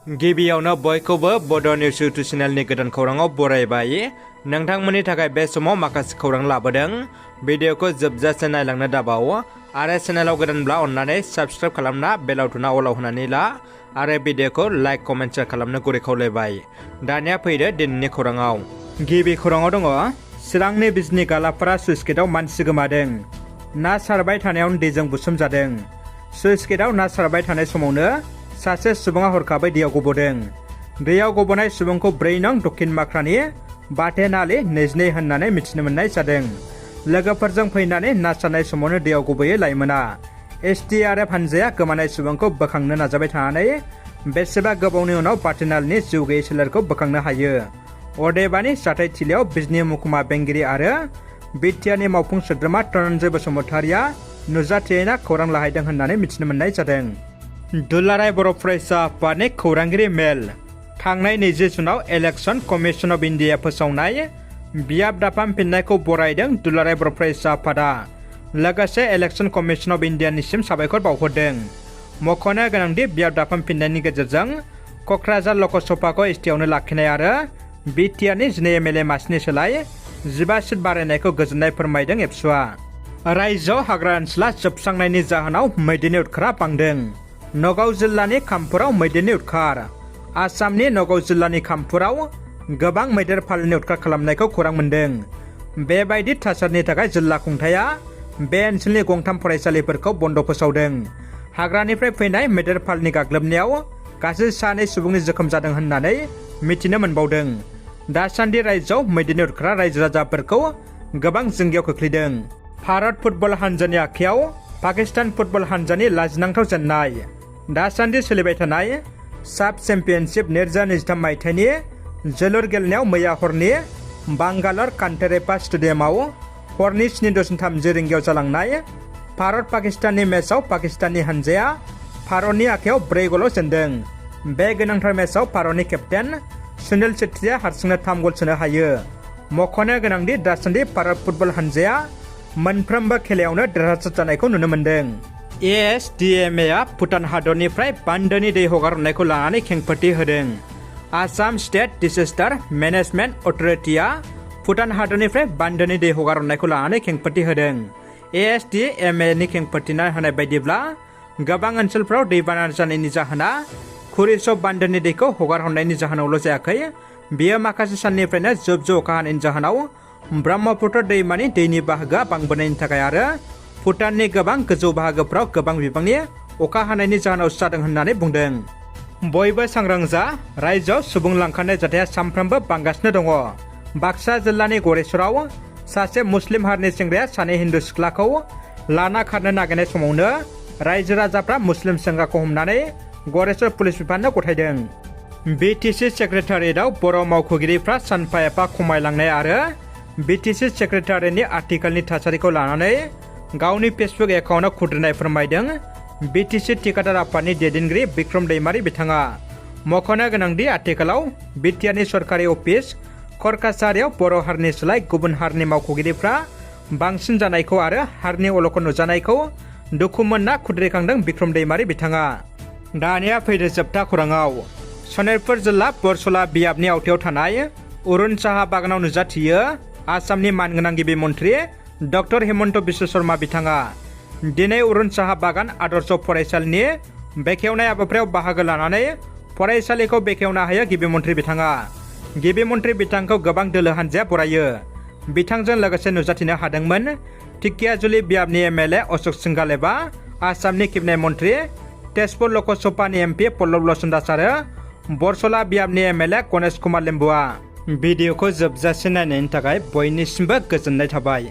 गिबियावनो बयखौबो बड' निउस इउटुब चेनेलनि गोदान खौराङाव बरायबाय। नोंथांमोननि थाखाय बे समाव माखासे खौरां लाबोदों। भिडिअखौ जोबजासे नायलांनो दाबाव आरो चेनेलाव गोदानब्ला अन्नानै साबस्क्राइब खालामना बेल आइकनआ अलाव होनानै ला आरो भिडिअखौ लाइक कमेन्ट शेयार खालामनो गुरै खावलायबाय। दानिया फैदो दिनैनि खौराङाव। गिबि खौराङाव दङ चिरांनि बिजनि गालापारा सुइस गेटआव मानसि गोमादों। ना सारबाय थानायावनो दैजों बुसोमजादों। सुइस गेटआव ना सारबाय थानाय समावनो सासे सुबुङा हरखाबै दैयाव गब'दों। दैयाव गब'नाय सुबुंखौ 4 नं दक्षिण माख्रानि बाथेनालि 22 होननानै मिथिनो मोननाय जादों। लोगोफोरजों फैनानै ना सारनाय समावनो दैयाव गब'यो लाइमोना। SDRF हानजाया गोमानाय सुबुंखौ बोखांनो नाजाबाय थानानै बेसेबा गोबावनि उनाव बाथेनालिनि जिउ गैयै सोलेरखौ बोखांनो हायो। अदेबानि जाथाय थिलियाव बिजनि महकुमा बेंगिरि आरो बिटिआरनि मावफुं सोद्रोमा धनन्जय बसुमतारिया नुजाथिना खौरां लाहैदों होननानै मिथिनो मोननाय जादों। दुलाराय बर' फरायसा आफादनि खौरांगिरि मेल। थांनाय 20 जुनाव इलेक्शन कमिशन अफ इन्डिया फोसावनाय बियाब दाफामफिननायखौ बरायदों दुलाराय बर' फरायसा आफादा। लोगोसे इलेक्शन कमिशन अफ इन्डियानिसिम साबायखर बावहरदों। मख'नो गोनांदि बियाब दाफामफिननायनि गेजेरजों क'क्राझार लकसभाखौ एसटिआवनो लाखिनाय आरो बिटिआरनि 12 MLA मासिनि सोलाय 15 सिट बारायनायखौ गोजोननाय फोरमायदों एबसुआ। रायजोआव हाग्रा ओनसोला जोबस्रांनायनि जाहोनाव मैदेरनि उदखारा बांदों। नगाव जिल्लानि खामपुराव मैदेरनि उदखार। आसामनि नगाव जिल्लानि खामपुराव गोबां मैदेर फालोनि उदखार खालामनायखौ खौरां मोन्दों। बेबायदि थासारिनि थाखाय जिल्ला खुंथाया बे ओनसोलनि गंथाम फरायसालिफोरखौ बन्द' फोसावदों। हाग्रानिफ्राय फैनाय मैदेर फालोनि गाग्लोबनायाव गासै 2 सुबुंनि जोखोम जादों होननानै मिथिनो मोनबावदों। दासान्दि रायजोआव मैदेरनि उदखारा रायजो राजाफोरखौ गोबां जिंगायाव खोख्लैदों। भारत फुटबल हानजानि आखायाव पाकिस्तान फुटबल हानजानि लाजिनांथाव जेननाय। दासान्दि सोलिबाय थानाय साब चेम्पियनशिप 2023 मायथाइनि जोलुर गेलेनायाव मैया हरनि बांगालर कान्टेरेपा स्टेडियामाव हरनि 7:30 रिंगायाव जालांनाय भारत पाकिस्ताननि मेचआव पाकिस्ताननि हानजाया भारतनि आखायाव 4 गल जेनदों। बे गोनांथार मेचआव भारतनि केप्टेन सुनील छेत्रीया हारसिंनो 3 गल सोनो हायो। मख'नो गोनांदि दासान्दि भारत फुटबल हानजाया मोनफ्रोमबो खेलायावनो देरहासार जानायखौ नुनो मोन्दों। ASDMA भुटान हादरनिफ्राय बान्दोनि दै हगारहरनायखौ लानानै खेंफोरथि होदों। आसाम स्टेट डिसेस्टार मेनेजमेन्ट अथ'रिटिआ भुटान हादरनिफ्राय बान्दोनि दै हगारहरनायखौ लानानै खेंफोरथि होदों। ASDMA नि खेंफोरथिना होनाय बायदिब्ला गोबां ओनसोलफोराव दैबाना जानायनि जाहोना कुरिसब बान्दोनि दैखौ हगारहरनायनि जाहोनावल' जायाखै। बेयो माखासे साननिफ्रायनो जुब जुब अखा हानायनि जाहोनाव ब्रह्मपुत्र दैमानि दैनि बाहागोआ बांबोनायनि थाखाय आरो भुटाननि गोबां गोजौ बाहागोफोराव गोबां बिबांनि अखा हानायनि जाहोनाव जादों होननानै बुंदों। बयबो सांग्रां जा, रायजोआव सुबुं लांखारनाय जाथाया सानफ्रोमबो बांगासिनो दङ। बाक्सा जिल्लानि गरेस्वराव सासे मुस्लिम हारिनि सेंग्राया 2 हिन्दु सिख्लाखौ लाना खारनो नागिरनाय समावनो रायजो राजाफ्रा मुस्लिम सेंग्राखौ हमनानै गरेस्वर पुलिस बिफाननो गथायदों। BTC सेक्रेटारियेटआव बर' मावख'गिरिफ्रा सानफा एफा खमायलांनाय आरो BTC सेक्रेटारियेटनि आथिखालनि थासारिखौ लानानै गावनि फेसबुक एकाउन्टआव खुद्रिनाय फोरमायदों BTC थिखादार आफादनि दैदेनगिरि बिक्रम दैमारि बिथाङा। मख'नो गोनांदि आथिखालाव बिटिआरनि सरकारि अफिस खरकासारियाव बर' हारिनि सोलाय गुबुन हारिनि मावख'गिरिफ्रा बांसिन जानायखौ आरो हारिनि अलखद नुजानायखौ दुखु मोनना खुद्रिखांदों बिक्रम दैमारि बिथाङा। दानिया फैदो जोबथा खौराङाव। सनितपुर जिल्ला बरसला बियाबनि आवथायाव थानाय अरुण साहा बागानाव नुजाथियो आसामनि मानगोनां गिबि मन्थ्रि डक्टर हेमन्त बिश्व शर्मा बिथाङा। दिनै अरुण साहा बागान आदर्श फरायसालिनि बेखेवनाय हाबाफारियाव बाहागो लानानै फरायसालिखौ बेखेवना होयो गिबि मन्थ्रि बिथाङा। गिबि मन्थ्रि बिथांखौ गोबां दोलो हानजाया बरायो। बिथांजों लोगोसे नुजाथिनो हादोंमोन ढेकियाजुलि बियाबनि MLA अशोक सिंघाल एबा आसामनि केबिनेट मन्थ्रि तेजपुर लकसभानि MP पल्लब लोचन दास आरो बरसला बियाबनि MLA गणेश कुमार लिम्बुआ। भिडिअखौ जोबजासे नायनायनि थाखाय बयनिसिमबो गोजोननाय थाबाय।